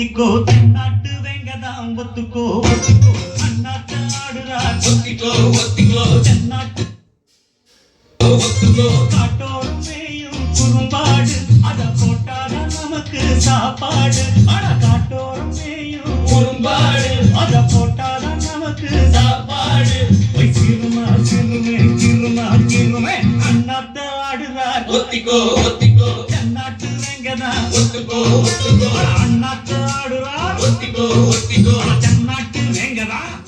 ஒத்திக்கோ தென்னாட்டு வெங்கதாம் ஒத்துக்கோ ஒத்திக்கோ அண்ணாத்த ஆடுறார் ஒத்திக்கோ ஒத்திக்கோ தென்னாட்டு ஒத்துக்கோ காட்டோடும் மேயும் குறும்பாடு அத போட்டாதான் நமக்கு சாப்பாடு அட காட்டோடும் மேயும் குறும்பாடு அத போட்டாதான் நமக்கு சாப்பாடு சிறுமா சிறுமே சிறுமா சிறுமே அண்ணாத்த ஆடுறார் ஒத்திக்கோ ஒத்திக்கோ தென்னாட்டு வெங்கதாம் ஒத்துக்கோ ஒத்துக்கோ அண்ணாத்த ஆடுறார் ஒத்திக்கோ ஒத்திக்கோ தென்னாட்டு வெங்கதாம்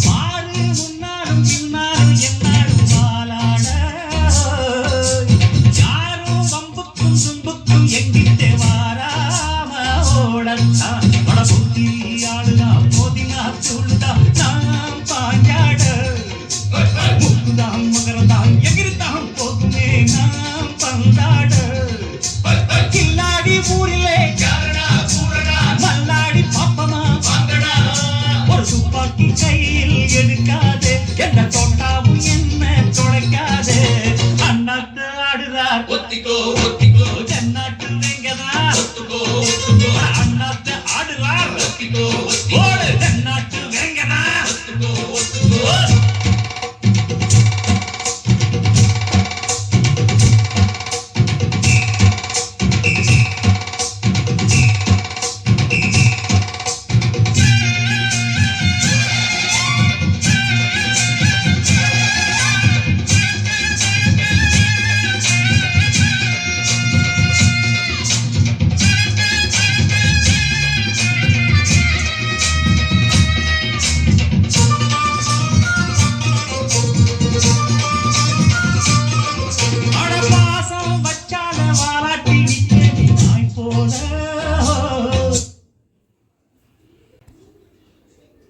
பாரு முன்னாலும் பின்னாலும் என்னாலும் வாழாட யாரும் வம்புக்கும் தும்புக்கும் எங்கிட்டே வாராம ஓடத்தான் வட புத்தி ஆளுதா போதினா சொல்லுதா நாம் பாஞ்சாட முக்குதான் மகரதான் எகிரித்தான் போகுமே நாம் பந்தாட கில்லாடி ஊரிலே மல்லாடி பாப்பமா ஒரு துப்பாக்கி கையில் எடுக்காது என்ன தோட்டாவும் என்ன தொலைக்காது அண்ணாத்து ஆடுறார் ஒத்திக்கோ ஒத்திக்கோ தென்னாட்டு வெங்கதாம் ஒத்துக்கோ ஒத்துக்கோ அண்ணாத்து ஆடுறார் ஒத்திக்கோ ஓடு தென்னாட்டு வெங்கதாம் ஒத்துக்கோ ஒத்துக்கோ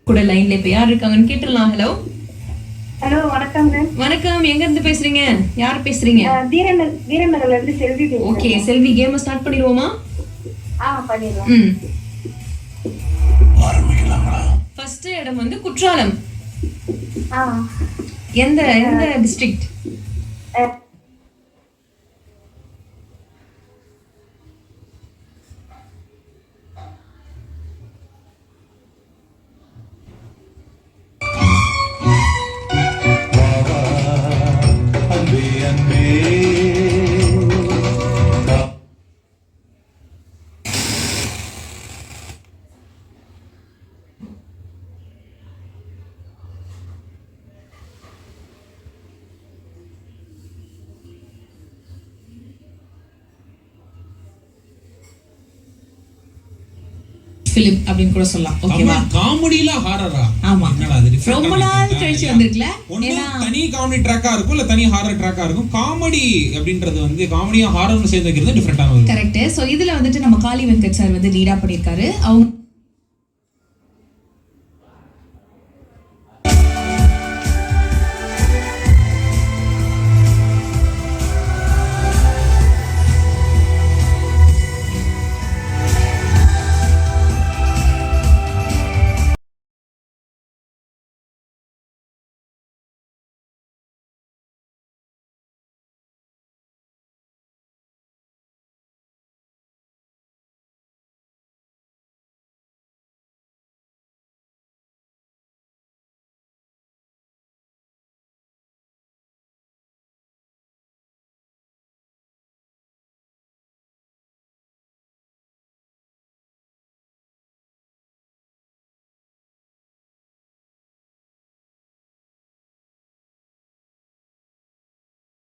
கூட லைன்ல இப்ப யார் இருக்காங்கன்னு கேட்டுடலாம். ஹலோ ஹலோ வணக்கம். வணக்கம், எங்க இருந்து பேசுறீங்க? யார் பேசுறீங்க? வீரநகர்ல இருந்து செல்வி பேசுறேன். ஓகே செல்வி, கேம் ஸ்டார்ட் பண்ணிடுவோமா? பண்ணிடுவோம். ஆரம்பிக்கலாங்களா? ஃபர்ஸ்ட் இடம் வந்து குற்றாலம். எந்த டிஸ்ட்ரிக்ட்? ஃபிலிம் அப்படின்னு கூட சொல்லலாம். ஓகேவா? காமெடில ஹாரரா? ஆமா. என்னடா அது டிஃபரண்ட். ரொம்ப நாள் கழிச்சு வந்திருக்கல. ஏன்னா தனி காமெடி ட்ராக்கா இருக்கும் இல்ல தனி ஹாரர் ட்ராக்கா இருக்கும். காமெடி அப்படின்றது வந்து காமெடியா ஹாரர்னு சேர்ந்து வைக்கிறது டிஃபரண்டான ஒரு. கரெக்ட். சோ இதுல வந்துட்டு நம்ம காளி வெங்கட் சார் வந்து லீடா பண்ணிருக்காரு. அவங்க